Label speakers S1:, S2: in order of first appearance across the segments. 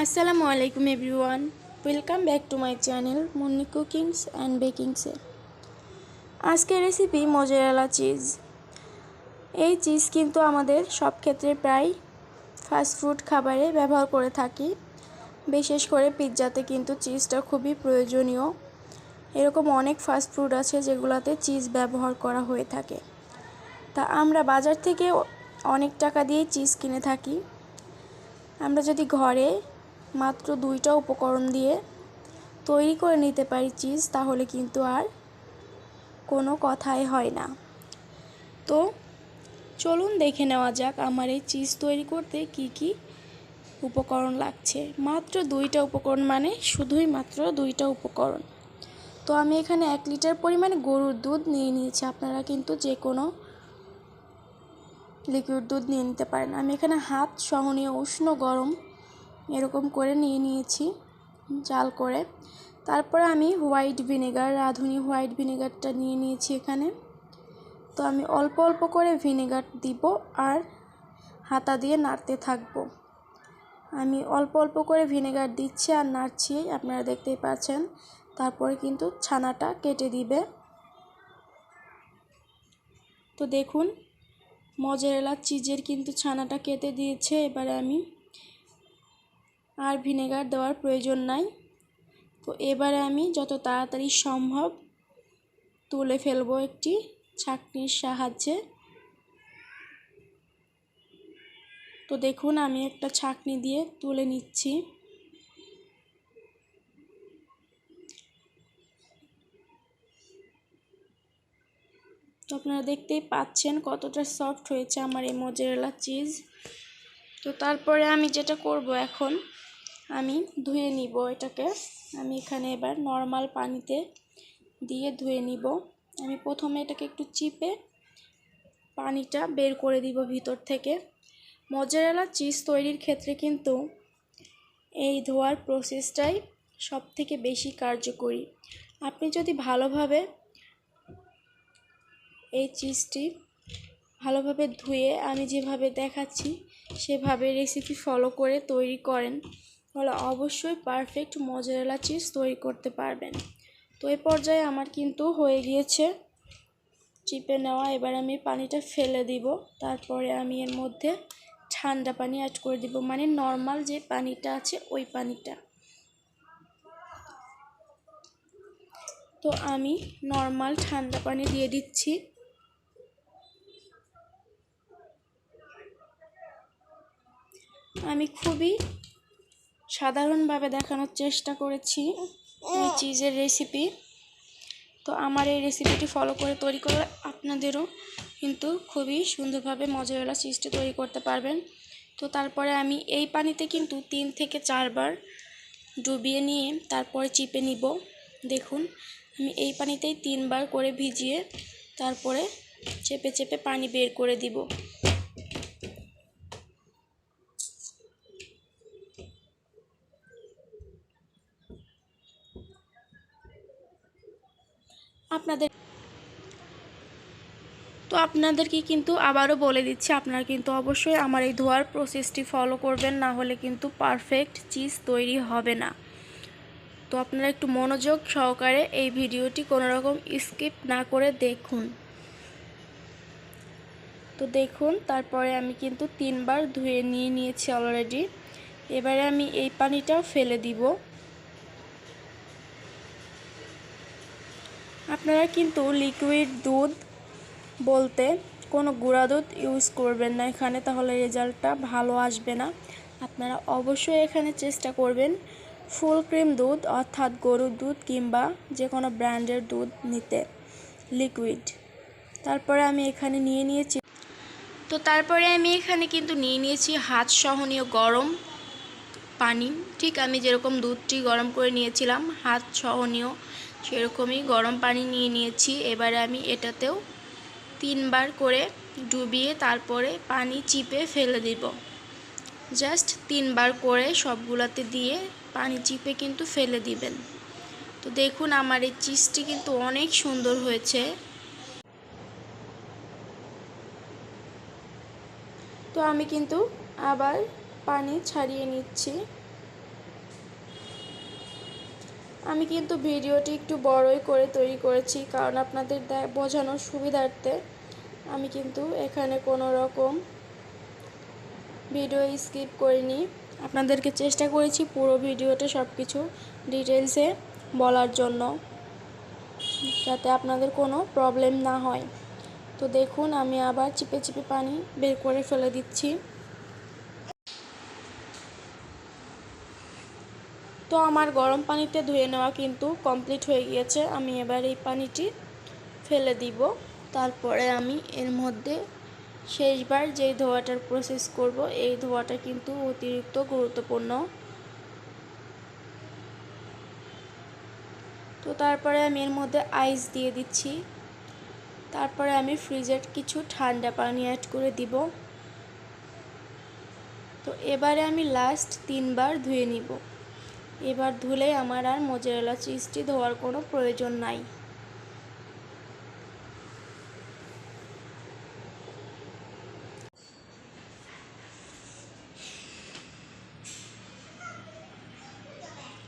S1: আসসালামু আলাইকুম everyone, welcome back to my channel Munni cookings and বেকিংসে। আজকের রেসিপি মোজারেলা চিজ। এই চিজ কিন্তু আমাদের সব ক্ষেত্রে প্রায় ফাস্টফুড খাবারে ব্যবহার করে থাকি। বিশেষ করে পিৎজাতে কিন্তু চিজটা খুবই প্রয়োজনীয়। এরকম অনেক ফাস্টফুড আছে যেগুলোতে চিজ ব্যবহার করা হয়ে থাকে। তা আমরা বাজার থেকে অনেক টাকা দিয়ে চিজ কিনে থাকি। আমরা যদি ঘরে মাত্র 2টা উপকরণ দিয়ে তৈরি করে নিতে পারি চিজ, তাহলে কিন্তু আর কোনো কথাই হয় না। তো চলুন দেখে নেওয়া যাক আমার এই চিজ তৈরি করতে কি কি উপকরণ লাগছে। মাত্র 2টা উপকরণ, মানে শুধুই মাত্র 2টা উপকরণ। তো আমি এখানে 1 লিটার পরিমাণে গরুর দুধ নিয়ে নিয়েছি। আপনারা কিন্তু যে কোনো লিকুইড দুধ নিয়ে নিতে পারেন। আমি এখানে হাত সহনীয় উষ্ণ গরম এরকম করে নিয়ে নিয়েছি জাল করে। তারপরে আমি হোয়াইট ভিনেগার, রাঁধুনি হোয়াইট ভিনেগারটা নিয়ে নিয়েছি এখানে। তো আমি অল্প অল্প করে ভিনেগার দিব আর হাতা দিয়ে নাড়তে থাকবো। আমি অল্প অল্প করে ভিনেগার দিচ্ছি আর নাড়ছি, আপনারা দেখতেই পাচ্ছেন। তারপরে কিন্তু ছানাটা কেটে দিবে। তো দেখুন মোজারেলা চিজের কিন্তু ছানাটা কেটে দিয়েছে। এবারে আমি আর ভিনেগার দেওয়ার প্রয়োজন নাই। তো এবারে আমি যত তাড়াতাড়ি সম্ভব তুলে ফেলবো একটি ছাঁকনির সাহায্যে। তো দেখুন আমি একটা ছাঁকনি দিয়ে তুলে নিচ্ছি। তো আপনারা দেখতেই পাচ্ছেন কতটা সফট হয়েছে আমার এই মোজারেলা চিজ। তো তারপরে আমি যেটা করব, এখন আমি ধুয়ে নিব এটাকে। আমি এখানে এবার নর্মাল পানিতে দিয়ে ধুয়ে নিব। আমি প্রথমে এটাকে একটু চিপে পানিটা বের করে দিব ভিতর থেকে। মোজারেলা চিজ তৈরির ক্ষেত্রে কিন্তু এই ধোয়ার প্রসেসটাই সবথেকে বেশি কার্যকরী। আপনি যদি ভালোভাবে এই চিজটি ভালোভাবে ধুয়ে আমি যেভাবে দেখাচ্ছি সেভাবে রেসিপি ফলো করে তৈরি করেন, তাহলে অবশ্যই পারফেক্ট মোজারেলা চিজ তৈরি করতে পারবেন। তো এই পর্যায়ে আমার কিন্তু হয়ে গিয়েছে চিপে নেওয়া। এবার আমি পানিটা ফেলে দিব। তারপরে আমি এর মধ্যে ঠান্ডা পানি অ্যাড করে দিব, মানে নর্মাল যে পানিটা আছে ওই পানিটা। তো আমি নর্মাল ঠান্ডা পানি দিয়ে দিচ্ছি। আমি খুবই সাধারণভাবে দেখানোর চেষ্টা করেছি এই চিজের রেসিপি। তো আমার এই রেসিপিটি ফলো করে তৈরি করলে আপনাদেরও কিন্তু খুবই সুন্দরভাবে মোজারেলা চিজটি তৈরি করতে পারবেন। তো তারপরে আমি এই পানিতে কিন্তু 3 থেকে 4 বার ডুবিয়ে নিয়ে তারপরে চিপে নিব। দেখুন আমি এই পানিতেই 3 বার করে ভিজিয়ে তারপরে চেপে চেপে পানি বের করে দিব। আপনাদেরকে কিন্তু আবারও বলে দিচ্ছি, আপনারা কিন্তু অবশ্যই আমার এই ধোয়ার প্রসেসটি ফলো করবেন, না হলে কিন্তু পারফেক্ট চিজ তৈরি হবে না। তো আপনারা একটু মনোযোগ সহকারে এই ভিডিওটি কোনো রকম স্কিপ না করে দেখুন। তো দেখুন তারপরে আমি কিন্তু 3 বার ধুয়ে নিয়েছি অলরেডি। এবারে আমি এই পানিটাও ফেলে দিব। আপনারা কিন্তু লিকুইড দুধ বলতে কোনো গুঁড়া দুধ ইউজ করবেন না এখানে, তাহলে রেজাল্টটা ভালো আসবে না। আপনারা অবশ্যই এখানে চেষ্টা করবেন ফুল ক্রিম দুধ, অর্থাৎ গরুর দুধ কিংবা যে কোনো ব্র্যান্ডের দুধ নিতে, লিকুইড। তারপরে আমি এখানে নিয়ে নিয়েছি কিন্তু নিয়ে নিয়েছি হাত সহনীয় গরম পানি। ঠিক আমি যেরকম দুধটি গরম করে নিয়েছিলাম হাত সহনীয় সেরকমই গরম পানি নিয়ে নিয়েছি। এবারে আমি এটাতেও 3 বার করে ডুবিয়ে তারপরে পানি চিপে ফেলে দিব। জাস্ট 3 বার করে সবগুলাতে দিয়ে পানি চিপে কিন্তু ফেলে দিবেন। তো দেখুন আমার এই চিজটি কিন্তু অনেক সুন্দর হয়েছে। তো আমি কিন্তু আবার পানি ছাড়িয়ে নিচ্ছি। আমি কিন্তু ভিডিওটি একটু বড়ই করে তৈরি করেছি, কারণ আপনাদের বোঝানোর সুবিধার্থে। আমি কিন্তু এখানে কোনো রকম ভিডিও স্কিপ করিনি, আপনাদেরকে চেষ্টা করেছি পুরো ভিডিওতে সব কিছু ডিটেলসে বলার জন্য, যাতে আপনাদের কোনো প্রবলেম না হয়। তো দেখুন, আমি আবার চিপে চিপে পানি বের করে ফেলে দিচ্ছি। তো আমার গরম পানিতে ধুয়ে নেওয়া কিন্তু কমপ্লিট হয়ে গিয়েছে। আমি এবার এই পানিটি ফেলে দিব। তারপরে আমি এর মধ্যে শেষবার যেই ধোয়াটার প্রসেস করব, এই ধোয়াটা কিন্তু অতিরিক্ত গুরুত্বপূর্ণ। তো তারপরে আমি এর মধ্যে আইস দিয়ে দিচ্ছি। তারপরে আমি ফ্রিজের কিছু ঠান্ডা পানি অ্যাড করে দিব। তো এবারে আমি লাস্ট 3 বার ধুয়ে নিব। এবার ধুলে আমার আর মোজারেলা চিজটি ধোয়ার কোনো প্রয়োজন নাই।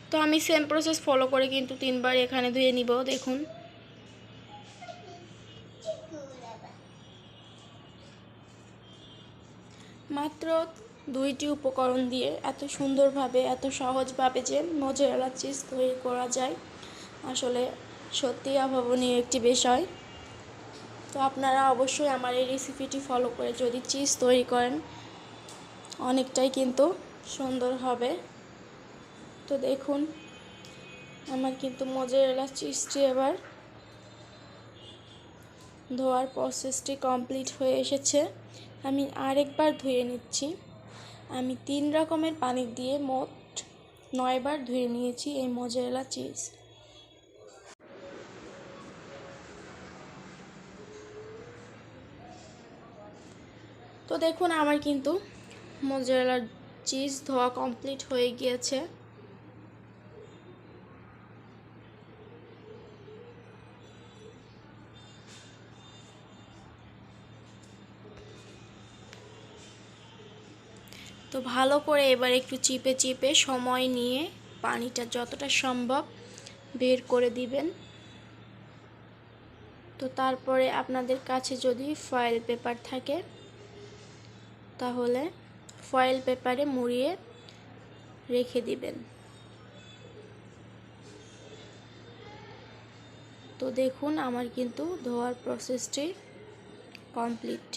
S1: তো আমি সেম প্রসেস ফলো করে কিন্তু 3 বার এখানে ধুয়ে নিব। দেখুন, মাত্র 2টি উপকরণ দিয়ে এত সুন্দরভাবে, এত সহজভাবে যে মোজারেলা চিজ তৈরি করা যায়, আসলে সত্যিই অভাবনীয় একটি বিষয়। তো আপনারা অবশ্যই আমার এই রেসিপিটি ফলো করে যদি চিজ তৈরি করেন, অনেকটাই কিন্তু সুন্দর হবে। তো দেখুন, আমার কিন্তু মোজারেলা চিজটি এবার ধোয়ার প্রসেসটি কমপ্লিট হয়ে এসেছে। আমি আরেকবার ধুয়ে নিচ্ছি। আমি 3 রকমের পানি দিয়ে মোট 9 বার ধুয়ে নিয়েছি এই মোজারেলা চিজ। তো দেখুন, আমার কিন্তু মোজারেলা চিজ ধোয়া কমপ্লিট হয়ে গিয়েছে। তো ভালো করে এবার একটু চিপে চিপে সময় নিয়ে পানিটা যতটা সম্ভব বের করে দিবেন। তো তারপরে আপনাদের কাছে যদি ফয়েল পেপার থাকে, তাহলে ফয়েল পেপারে মুড়িয়ে রেখে দিবেন। তো দেখুন, আমার কিন্তু ধোয়ার প্রসেসটি কমপ্লিট।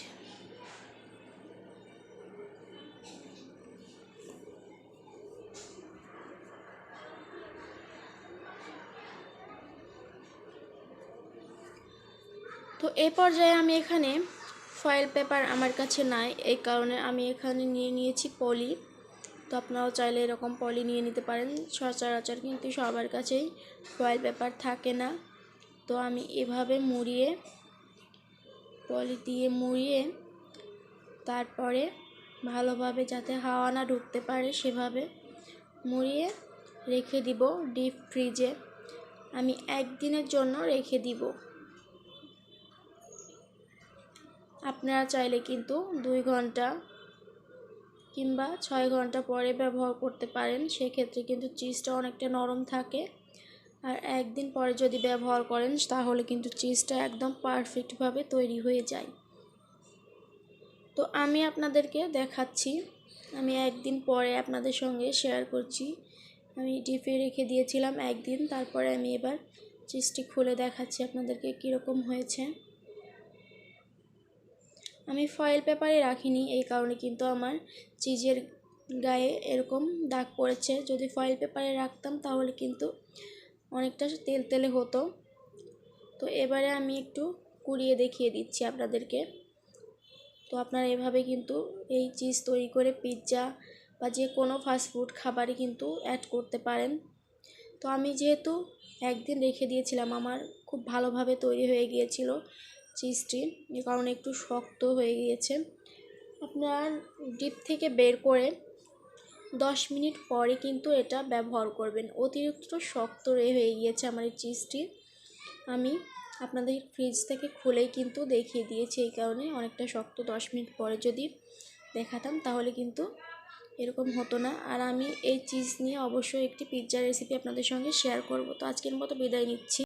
S1: তো এই পর্যায়ে আমি এখানে ফয়েল পেপার আমার কাছে নাই, এই কারণে আমি এখানে নিয়ে নিয়েছি পলি। তো আপনারাও চাইলে এরকম পলি নিয়ে নিতে পারেন। সচরাচর কিন্তু সবার কাছেই ফয়েল পেপার থাকে না। তো আমি এভাবে মুড়িয়ে, পলি দিয়ে মুড়িয়ে, তারপরে ভালোভাবে যাতে হাওয়া না ঢুকতে পারে সেভাবে মুড়িয়ে রেখে দিব ডিপ ফ্রিজে। আমি 1 দিনের জন্য রেখে দিব। আপনারা চাইলে কিন্তু 2 ঘন্টা কিংবা 6 ঘন্টা পরে ব্যবহার করতে পারেন। সেক্ষেত্রে কিন্তু চিজটা অনেকটা নরম থাকে। আর 1 দিন পরে যদি ব্যবহার করেন, তাহলে কিন্তু চিজটা একদম পারফেক্টভাবে তৈরি হয়ে যায়। তো আমি আপনাদেরকে দেখাচ্ছি, আমি 1 দিন পরে আপনাদের সঙ্গে শেয়ার করছি। আমি ডিপে রেখে দিয়েছিলাম 1 দিন, তারপরে আমি এবার চিজটি খুলে দেখাচ্ছি আপনাদেরকে কীরকম হয়েছে। আমি ফয়েল পেপারে রাখিনি, এই কারণে কিন্তু আমার চিজের গায়ে এরকম দাগ পড়েছে। যদি ফয়েল পেপারে রাখতাম তাহলে কিন্তু অনেকটা তেলতেলে হতো। তো এবারে আমি একটু কুড়িয়ে দেখিয়ে দিচ্ছি আপনাদেরকে। তো আপনারা এভাবে কিন্তু এই চিজ তৈরি করে পিৎজা বা যে কোনো ফাস্টফুড খাবারে কিন্তু অ্যাড করতে পারেন। তো আমি যেহেতু 1 দিন রেখে দিয়েছিলাম, আমার খুব ভালোভাবে তৈরি হয়ে গিয়েছিল চিজটি, এ কারণে একটু শক্ত হয়ে গিয়েছে। আপনার ডিপ থেকে বের করে 10 মিনিট পরে কিন্তু এটা ব্যবহার করবেন। অতিরিক্ত শক্ত হয়ে গিয়েছে আমার এই চিজটি। আমি আপনাদের ফ্রিজ থেকে খুলেই কিন্তু দেখিয়ে দিয়েছি, এই কারণে অনেকটা শক্ত। 10 মিনিট পরে যদি দেখাতাম তাহলে কিন্তু এরকম হতো না। আর আমি এই চিজ নিয়ে অবশ্যই একটি পিৎজা রেসিপি আপনাদের সঙ্গে শেয়ার করব। তো আজকের মতো বিদায় নিচ্ছি।